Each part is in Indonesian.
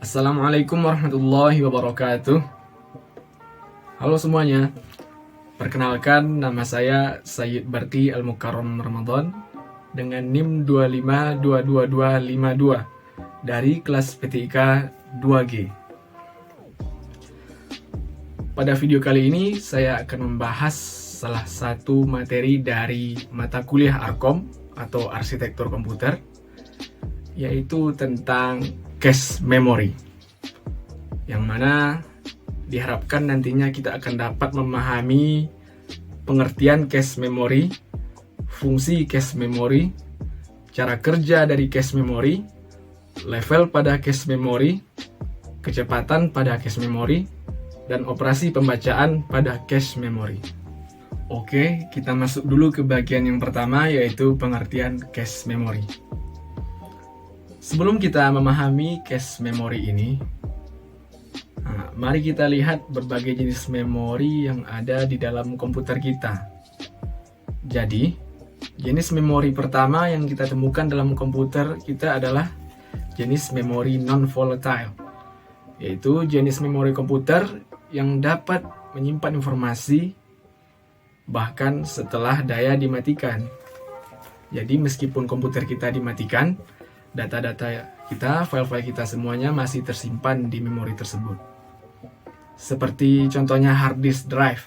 Assalamualaikum warahmatullahi wabarakatuh. Halo semuanya. Perkenalkan, nama saya Sayyid Barti Al-Mukarram Ramadan dengan NIM 2522252 dari kelas PTIK 2G. Pada video kali ini saya akan membahas salah satu materi dari mata kuliah Arkom atau Arsitektur Komputer, yaitu tentang cache memory, yang mana diharapkan nantinya kita akan dapat memahami pengertian cache memory, fungsi cache memory, cara kerja dari cache memory, level pada cache memory, kecepatan pada cache memory, dan operasi pembacaan pada cache memory. Oke, kita masuk dulu ke bagian yang pertama, yaitu pengertian cache memory. Sebelum kita memahami cache memory ini, mari kita lihat berbagai jenis memori yang ada di dalam komputer kita. Jadi, jenis memori pertama yang kita temukan dalam komputer kita adalah jenis memori non-volatile, yaitu jenis memori komputer yang dapat menyimpan informasi bahkan setelah daya dimatikan. Jadi, meskipun komputer kita dimatikan, data-data kita, file-file kita semuanya masih tersimpan di memori tersebut. Seperti contohnya hard disk drive.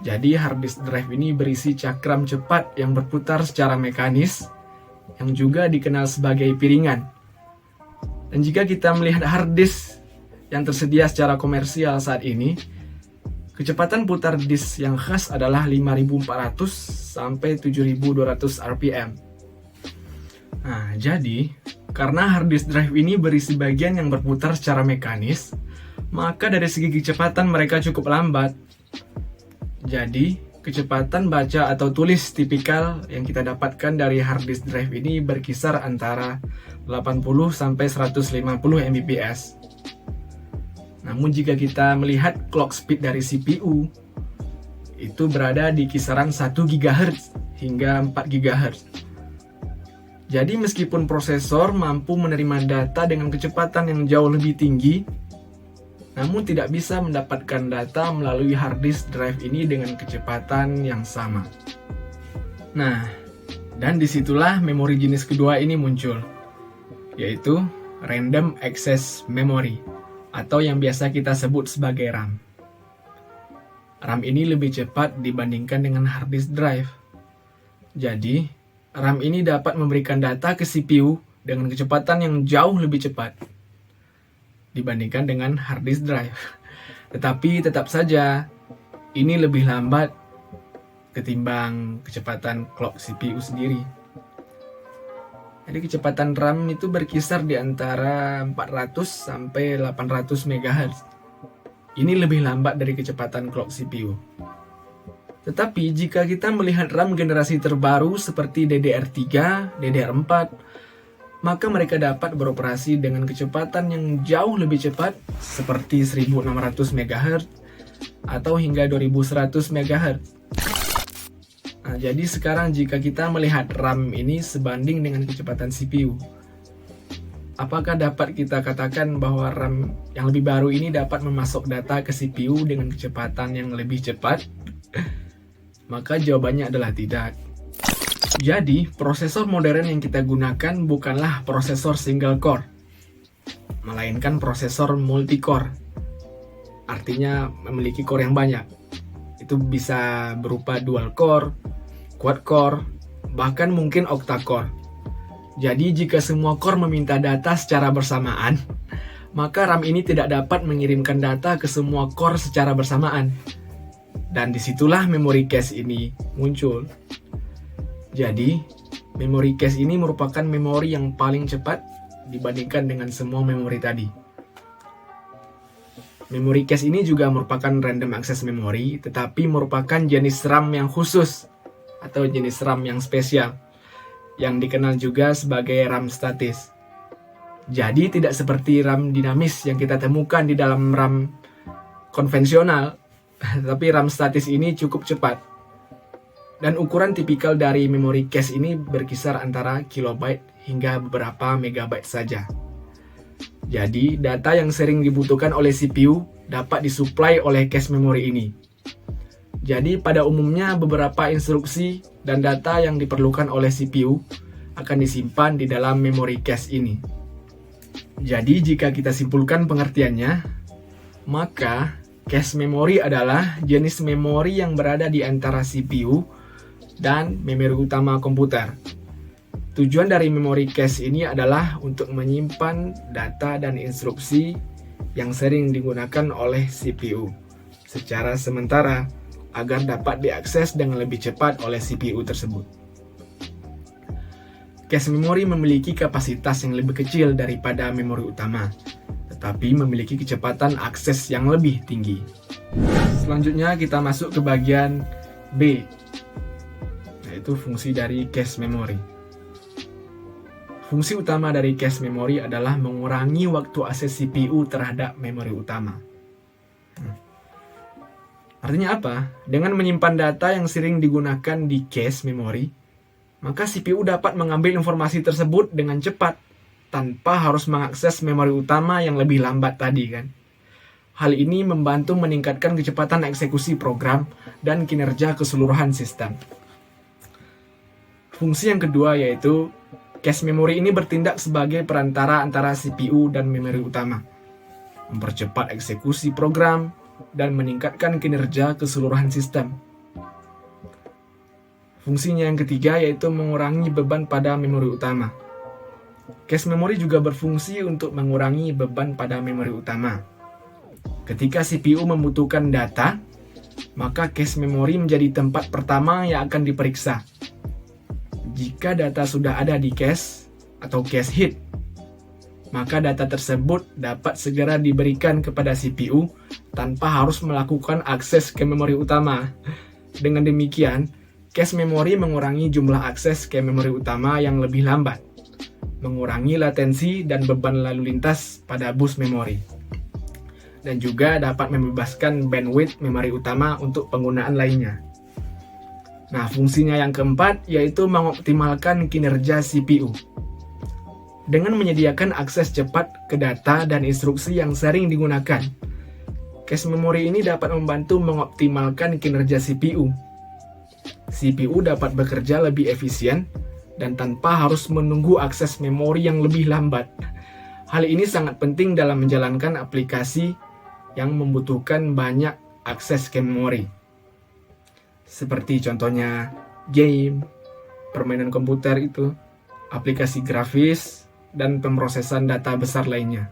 Jadi hard disk drive ini berisi cakram cepat yang berputar secara mekanis, yang juga dikenal sebagai piringan. Dan jika kita melihat hard disk yang tersedia secara komersial saat ini, kecepatan putar disk yang khas adalah 5400 sampai 7200 RPM. Nah, jadi karena hard disk drive ini berisi bagian yang berputar secara mekanis, maka dari segi kecepatan mereka cukup lambat. Jadi, kecepatan baca atau tulis tipikal yang kita dapatkan dari hard disk drive ini berkisar antara 80 sampai 150 Mbps. Namun jika kita melihat clock speed dari CPU, itu berada di kisaran 1 GHz hingga 4 GHz. Jadi meskipun prosesor mampu menerima data dengan kecepatan yang jauh lebih tinggi, namun tidak bisa mendapatkan data melalui hard disk drive ini dengan kecepatan yang sama. Nah, dan disitulah memori jenis kedua ini muncul, yaitu Random Access Memory, atau yang biasa kita sebut sebagai RAM. RAM ini lebih cepat dibandingkan dengan hard disk drive. Jadi, RAM ini dapat memberikan data ke CPU dengan kecepatan yang jauh lebih cepat dibandingkan dengan hard disk drive. Tetapi tetap saja ini lebih lambat ketimbang kecepatan clock CPU sendiri. Jadi kecepatan RAM itu berkisar di antara 400 sampai 800 MHz. Ini lebih lambat dari kecepatan clock CPU. Tetapi jika kita melihat RAM generasi terbaru seperti DDR3, DDR4, maka mereka dapat beroperasi dengan kecepatan yang jauh lebih cepat seperti 1600 MHz atau hingga 2100 MHz. Nah, jadi sekarang jika kita melihat RAM ini sebanding dengan kecepatan CPU, apakah dapat kita katakan bahwa RAM yang lebih baru ini dapat memasok data ke CPU dengan kecepatan yang lebih cepat? Maka jawabannya adalah tidak. Jadi, prosesor modern yang kita gunakan bukanlah prosesor single core, melainkan prosesor multi-core. Artinya memiliki core yang banyak. Itu bisa berupa dual core, quad core, bahkan mungkin octa core. Jadi, jika semua core meminta data secara bersamaan, maka RAM ini tidak dapat mengirimkan data ke semua core secara bersamaan. Dan disitulah memori cache ini muncul. Jadi, memori cache ini merupakan memori yang paling cepat dibandingkan dengan semua memori tadi. Memori cache ini juga merupakan random access memory, tetapi merupakan jenis RAM yang khusus atau jenis RAM yang spesial, yang dikenal juga sebagai RAM statis. Jadi, tidak seperti RAM dinamis yang kita temukan di dalam RAM konvensional, tapi RAM statis ini cukup cepat. Dan ukuran tipikal dari memori cache ini berkisar antara kilobyte hingga beberapa megabyte saja. Jadi, data yang sering dibutuhkan oleh CPU dapat disuplai oleh cache memori ini. Jadi, pada umumnya beberapa instruksi dan data yang diperlukan oleh CPU akan disimpan di dalam memori cache ini. Jadi, jika kita simpulkan pengertiannya, maka cache memori adalah jenis memori yang berada di antara CPU dan memori utama komputer. Tujuan dari memori cache ini adalah untuk menyimpan data dan instruksi yang sering digunakan oleh CPU secara sementara agar dapat diakses dengan lebih cepat oleh CPU tersebut. Cache memori memiliki kapasitas yang lebih kecil daripada memori utama, tetapi memiliki kecepatan akses yang lebih tinggi. Selanjutnya kita masuk ke bagian B, yaitu fungsi dari cache memori. Fungsi utama dari cache memori adalah mengurangi waktu akses CPU terhadap memori utama. Artinya apa? Dengan menyimpan data yang sering digunakan di cache memori, maka CPU dapat mengambil informasi tersebut dengan cepat tanpa harus mengakses memori utama yang lebih lambat tadi kan. Hal ini membantu meningkatkan kecepatan eksekusi program dan kinerja keseluruhan sistem. Fungsi yang kedua yaitu cache memori ini bertindak sebagai perantara antara CPU dan memori utama, mempercepat eksekusi program, dan meningkatkan kinerja keseluruhan sistem. Fungsinya yang ketiga yaitu mengurangi beban pada memori utama. Cache memori juga berfungsi untuk mengurangi beban pada memori utama. Ketika CPU membutuhkan data, maka cache memori menjadi tempat pertama yang akan diperiksa. Jika data sudah ada di cache atau cache hit, maka data tersebut dapat segera diberikan kepada CPU tanpa harus melakukan akses ke memori utama. Dengan demikian, cache memori mengurangi jumlah akses ke memori utama yang lebih lambat, mengurangi latensi dan beban lalu lintas pada bus memori, dan juga dapat membebaskan bandwidth memori utama untuk penggunaan lainnya. Nah, fungsinya yang keempat yaitu mengoptimalkan kinerja CPU. Dengan menyediakan akses cepat ke data dan instruksi yang sering digunakan, cache memori ini dapat membantu mengoptimalkan kinerja CPU. CPU dapat bekerja lebih efisien dan tanpa harus menunggu akses memori yang lebih lambat. Hal ini sangat penting dalam menjalankan aplikasi yang membutuhkan banyak akses ke memori. Seperti contohnya game, permainan komputer itu, aplikasi grafis, dan pemrosesan data besar lainnya.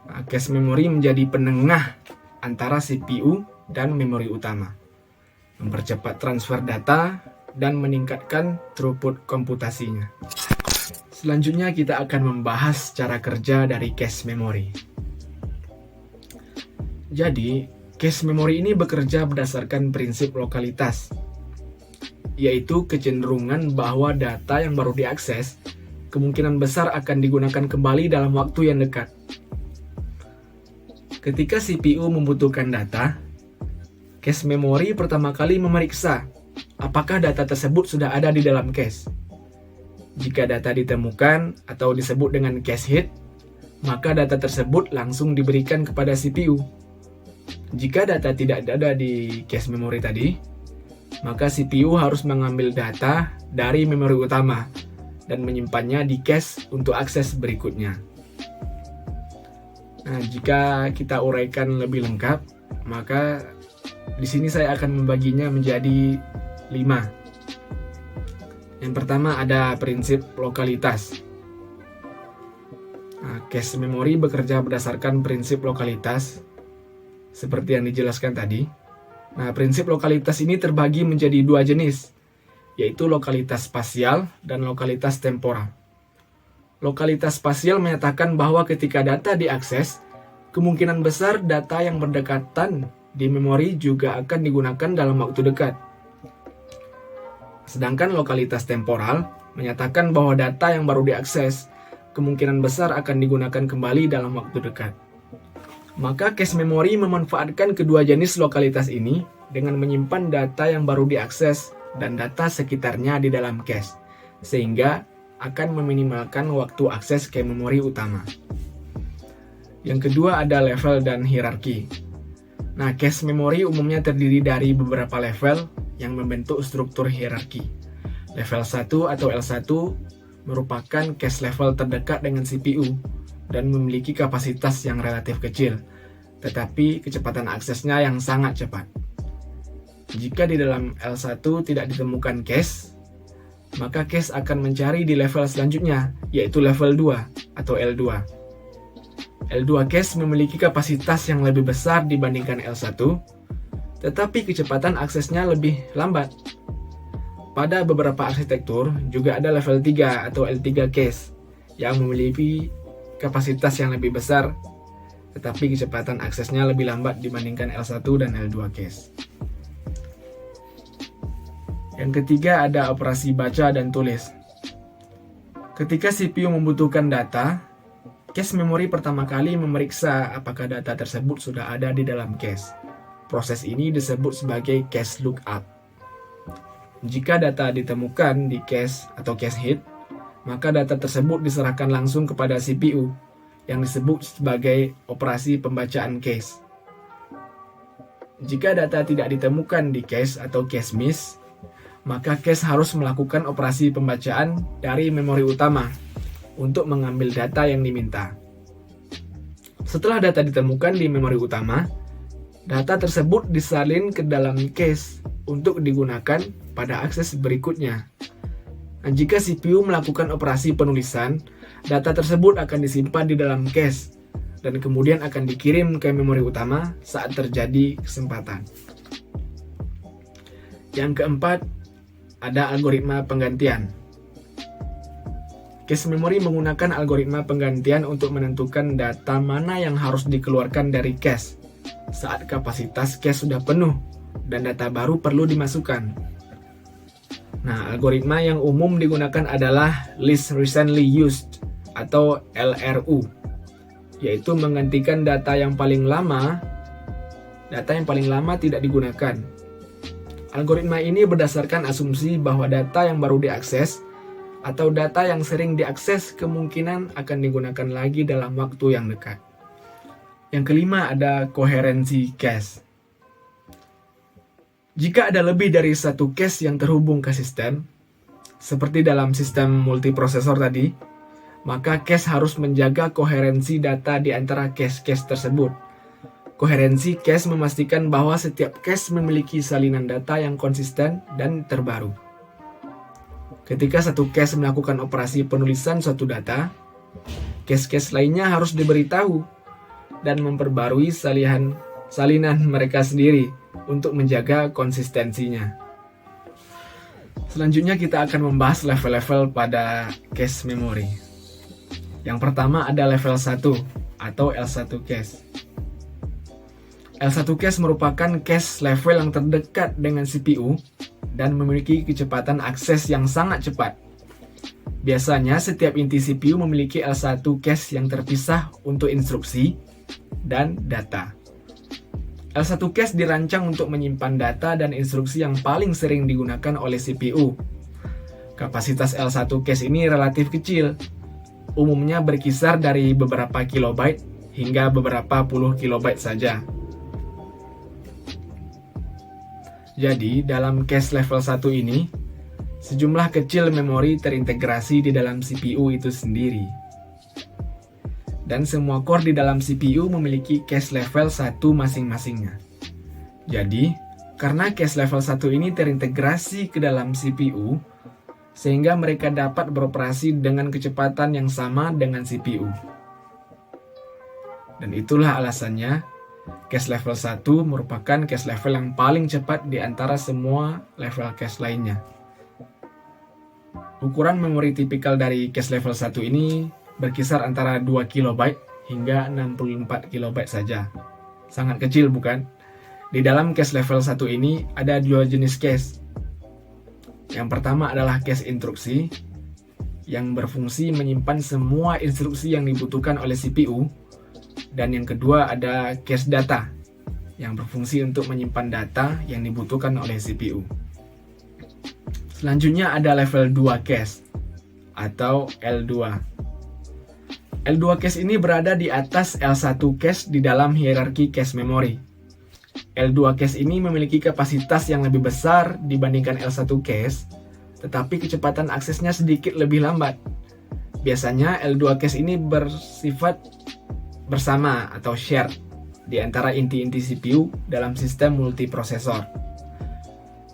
Nah, cache memori menjadi penengah antara CPU dan memori utama, mempercepat transfer data dan meningkatkan throughput komputasinya. Selanjutnya kita akan membahas cara kerja dari cache memori. Jadi, cache memori ini bekerja berdasarkan prinsip lokalitas, yaitu kecenderungan bahwa data yang baru diakses kemungkinan besar akan digunakan kembali dalam waktu yang dekat. Ketika CPU membutuhkan data, cache memori pertama kali memeriksa apakah data tersebut sudah ada di dalam cache. Jika data ditemukan atau disebut dengan cache hit, maka data tersebut langsung diberikan kepada CPU. Jika data tidak ada di cache memori tadi, maka CPU harus mengambil data dari memori utama dan menyimpannya di cache untuk akses berikutnya. Nah, jika kita uraikan lebih lengkap, maka di sini saya akan membaginya menjadi 5. Yang pertama ada prinsip lokalitas. Nah, cache memori bekerja berdasarkan prinsip lokalitas seperti yang dijelaskan tadi. Nah, prinsip lokalitas ini terbagi menjadi 2 jenis, yaitu lokalitas spasial dan lokalitas temporal. Lokalitas spasial menyatakan bahwa ketika data diakses, kemungkinan besar data yang berdekatan di memori juga akan digunakan dalam waktu dekat. Sedangkan lokalitas temporal menyatakan bahwa data yang baru diakses kemungkinan besar akan digunakan kembali dalam waktu dekat. Maka cache memori memanfaatkan kedua jenis lokalitas ini dengan menyimpan data yang baru diakses dan data sekitarnya di dalam cache, sehingga akan meminimalkan waktu akses ke memori utama. Yang kedua ada level dan hierarki. Nah, cache memori umumnya terdiri dari beberapa level yang membentuk struktur hierarki. Level 1 atau L1 merupakan cache level terdekat dengan CPU dan memiliki kapasitas yang relatif kecil, tetapi kecepatan aksesnya yang sangat cepat. Jika di dalam L1 tidak ditemukan cache, maka cache akan mencari di level selanjutnya, yaitu level 2 atau L2. L2 cache memiliki kapasitas yang lebih besar dibandingkan L1, tetapi kecepatan aksesnya lebih lambat. Pada beberapa arsitektur juga ada level 3 atau L3 cache yang memiliki kapasitas yang lebih besar, tetapi kecepatan aksesnya lebih lambat dibandingkan L1 dan L2 cache. Yang ketiga ada operasi baca dan tulis. Ketika CPU membutuhkan data, cache memori pertama kali memeriksa apakah data tersebut sudah ada di dalam cache. Proses ini disebut sebagai cache lookup. Jika data ditemukan di cache atau cache hit, maka data tersebut diserahkan langsung kepada CPU yang disebut sebagai operasi pembacaan cache. Jika data tidak ditemukan di cache atau cache miss, maka cache harus melakukan operasi pembacaan dari memori utama untuk mengambil data yang diminta. Setelah data ditemukan di memori utama, data tersebut disalin ke dalam cache untuk digunakan pada akses berikutnya. Nah, jika CPU melakukan operasi penulisan, data tersebut akan disimpan di dalam cache dan kemudian akan dikirim ke memori utama saat terjadi kesempatan. Yang keempat, ada algoritma penggantian. Cache memory menggunakan algoritma penggantian untuk menentukan data mana yang harus dikeluarkan dari cache saat kapasitas cache sudah penuh dan data baru perlu dimasukkan. Nah, algoritma yang umum digunakan adalah Least Recently Used atau LRU, yaitu menggantikan data yang paling lama tidak digunakan. Algoritma ini berdasarkan asumsi bahwa data yang baru diakses atau data yang sering diakses kemungkinan akan digunakan lagi dalam waktu yang dekat. Yang kelima ada koherensi cache. Jika ada lebih dari satu cache yang terhubung ke sistem, seperti dalam sistem multiprosesor tadi, maka cache harus menjaga koherensi data di antara cache-cache tersebut. Koherensi cache memastikan bahwa setiap cache memiliki salinan data yang konsisten dan terbaru. Ketika satu cache melakukan operasi penulisan suatu data, cache-cache lainnya harus diberitahu dan memperbarui salinan mereka sendiri untuk menjaga konsistensinya. Selanjutnya kita akan membahas level-level pada cache memory. Yang pertama ada level 1 atau L1 cache. L1 cache merupakan cache level yang terdekat dengan CPU dan memiliki kecepatan akses yang sangat cepat. Biasanya setiap inti CPU memiliki L1 cache yang terpisah untuk instruksi dan data. L1 cache dirancang untuk menyimpan data dan instruksi yang paling sering digunakan oleh CPU. Kapasitas L1 cache ini relatif kecil, umumnya berkisar dari beberapa kilobyte hingga beberapa puluh kilobyte saja. Jadi, dalam cache level 1 ini, sejumlah kecil memori terintegrasi di dalam CPU itu sendiri. Dan semua core di dalam CPU memiliki cache level 1 masing-masingnya. Jadi, karena cache level 1 ini terintegrasi ke dalam CPU, sehingga mereka dapat beroperasi dengan kecepatan yang sama dengan CPU. Dan itulah alasannya, cache level 1 merupakan cache level yang paling cepat di antara semua level cache lainnya. Ukuran memori tipikal dari cache level 1 ini berkisar antara 2 KB hingga 64 KB saja. Sangat kecil bukan? Di dalam cache level 1 ini ada dua jenis cache. Yang pertama adalah cache instruksi yang berfungsi menyimpan semua instruksi yang dibutuhkan oleh CPU. Dan yang kedua ada cache data yang berfungsi untuk menyimpan data yang dibutuhkan oleh CPU. Selanjutnya ada level 2 cache atau L2. L2 cache ini berada di atas L1 cache di dalam hierarki cache memory. L2 cache ini memiliki kapasitas yang lebih besar dibandingkan L1 cache, tetapi kecepatan aksesnya sedikit lebih lambat. Biasanya L2 cache ini bersifat bersama atau shared di antara inti-inti CPU dalam sistem multiprosesor.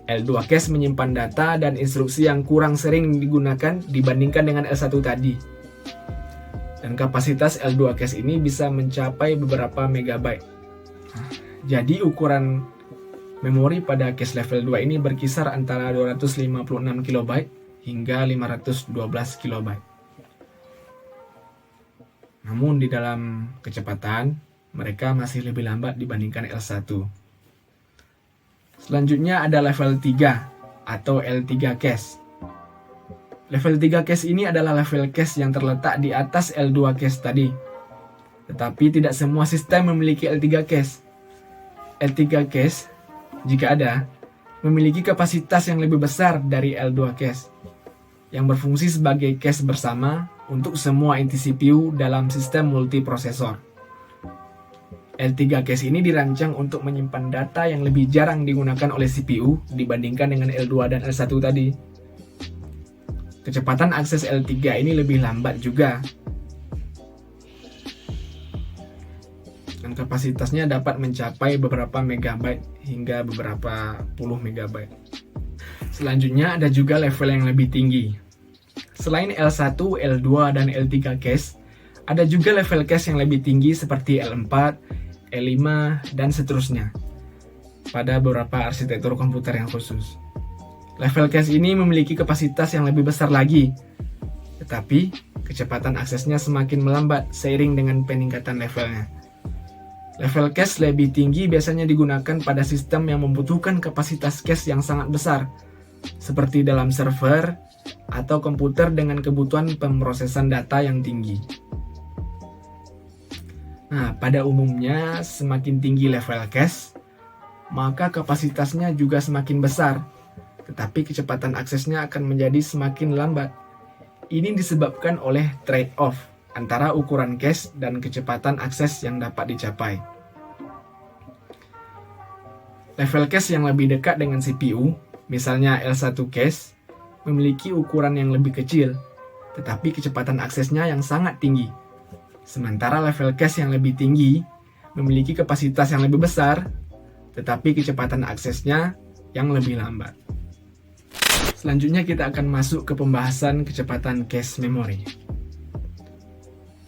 L2 cache menyimpan data dan instruksi yang kurang sering digunakan dibandingkan dengan L1 tadi. Dan kapasitas L2 cache ini bisa mencapai beberapa megabyte. Jadi ukuran memori pada cache level 2 ini berkisar antara 256 KB hingga 512 KB. Namun di dalam kecepatan, mereka masih lebih lambat dibandingkan L1. Selanjutnya ada level 3 atau L3 cache. Level 3 cache ini adalah level cache yang terletak di atas L2 cache tadi. Tetapi tidak semua sistem memiliki L3 cache. L3 cache, jika ada, memiliki kapasitas yang lebih besar dari L2 cache, yang berfungsi sebagai cache bersama untuk semua inti CPU dalam sistem multiprosesor. L3 cache ini dirancang untuk menyimpan data yang lebih jarang digunakan oleh CPU dibandingkan dengan L2 dan L1 tadi. Kecepatan akses L3 ini lebih lambat juga. Dan kapasitasnya dapat mencapai beberapa megabyte hingga beberapa puluh megabyte. Selanjutnya ada juga level yang lebih tinggi. Selain L1, L2, dan L3 cache, ada juga level cache yang lebih tinggi seperti L4, L5, dan seterusnya pada beberapa arsitektur komputer yang khusus. Level cache ini memiliki kapasitas yang lebih besar lagi, tetapi kecepatan aksesnya semakin melambat seiring dengan peningkatan levelnya. Level cache lebih tinggi biasanya digunakan pada sistem yang membutuhkan kapasitas cache yang sangat besar, seperti dalam server atau komputer dengan kebutuhan pemrosesan data yang tinggi. Nah, pada umumnya semakin tinggi level cache, maka kapasitasnya juga semakin besar, tetapi kecepatan aksesnya akan menjadi semakin lambat. Ini disebabkan oleh trade-off antara ukuran cache dan kecepatan akses yang dapat dicapai. Level cache yang lebih dekat dengan CPU, misalnya L1 cache, memiliki ukuran yang lebih kecil, tetapi kecepatan aksesnya yang sangat tinggi. Sementara level cache yang lebih tinggi memiliki kapasitas yang lebih besar, tetapi kecepatan aksesnya yang lebih lambat. Selanjutnya kita akan masuk ke pembahasan kecepatan cache memory.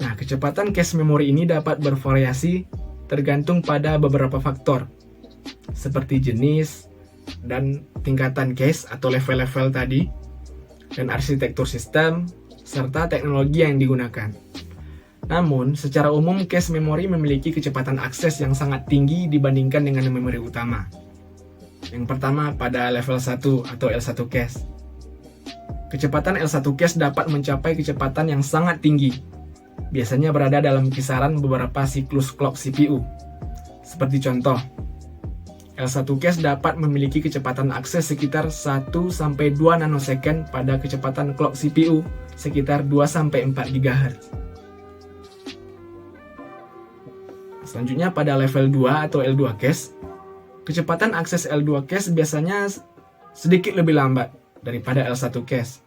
Nah, kecepatan cache memory ini dapat bervariasi tergantung pada beberapa faktor, seperti jenis dan tingkatan cache atau level-level tadi, dan arsitektur sistem, serta teknologi yang digunakan. Namun, secara umum cache memory memiliki kecepatan akses yang sangat tinggi dibandingkan dengan memori utama. Yang pertama pada level 1 atau L1 cache. Kecepatan L1 cache dapat mencapai kecepatan yang sangat tinggi, biasanya berada dalam kisaran beberapa siklus clock CPU. Seperti contoh, L1 cache dapat memiliki kecepatan akses sekitar 1-2 nanosecond pada kecepatan clock CPU sekitar 2-4 GHz. Selanjutnya pada level 2 atau L2 cache, kecepatan akses L2 cache biasanya sedikit lebih lambat daripada L1 cache.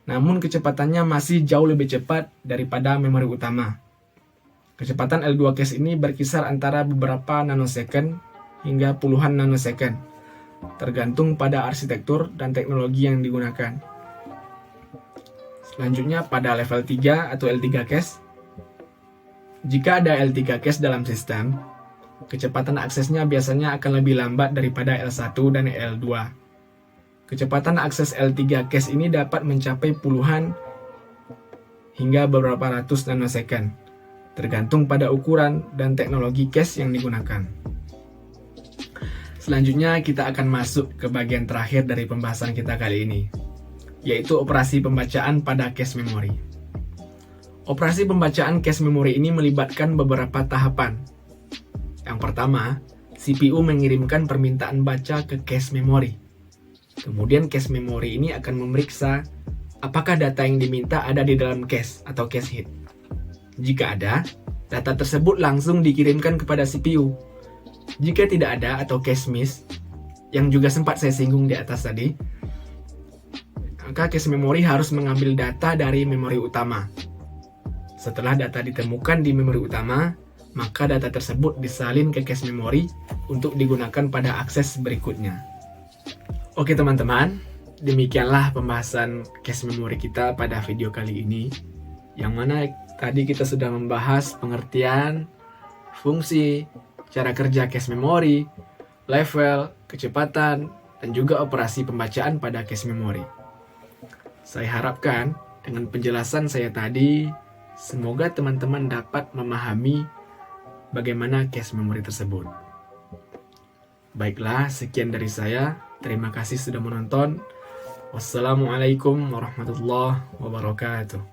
Namun kecepatannya masih jauh lebih cepat daripada memori utama. Kecepatan L2 cache ini berkisar antara beberapa nanosecond hingga puluhan nanosecond, tergantung pada arsitektur dan teknologi yang digunakan. Selanjutnya pada level 3 atau L3 cache, jika ada L3 cache dalam sistem, kecepatan aksesnya biasanya akan lebih lambat daripada L1 dan L2. Kecepatan akses L3 cache ini dapat mencapai puluhan hingga beberapa ratus nanosecond, tergantung pada ukuran dan teknologi cache yang digunakan. Selanjutnya kita akan masuk ke bagian terakhir dari pembahasan kita kali ini, yaitu operasi pembacaan pada cache memory. Operasi pembacaan cache memory ini melibatkan beberapa tahapan. Yang pertama, CPU mengirimkan permintaan baca ke cache memory. Kemudian cache memory ini akan memeriksa apakah data yang diminta ada di dalam cache atau cache hit. Jika ada, data tersebut langsung dikirimkan kepada CPU. Jika tidak ada atau cache miss, yang juga sempat saya singgung di atas tadi, maka cache memori harus mengambil data dari memori utama. Setelah data ditemukan di memori utama, maka data tersebut disalin ke cache memori untuk digunakan pada akses berikutnya. Oke teman-teman, demikianlah pembahasan cache memori kita pada video kali ini, yang mana tadi kita sudah membahas pengertian, fungsi, cara kerja cache memori, level, kecepatan, dan juga operasi pembacaan pada cache memori. Saya harapkan dengan penjelasan saya tadi, semoga teman-teman dapat memahami bagaimana cache memori tersebut. Baiklah, sekian dari saya. Terima kasih sudah menonton. Wassalamualaikum warahmatullahi wabarakatuh.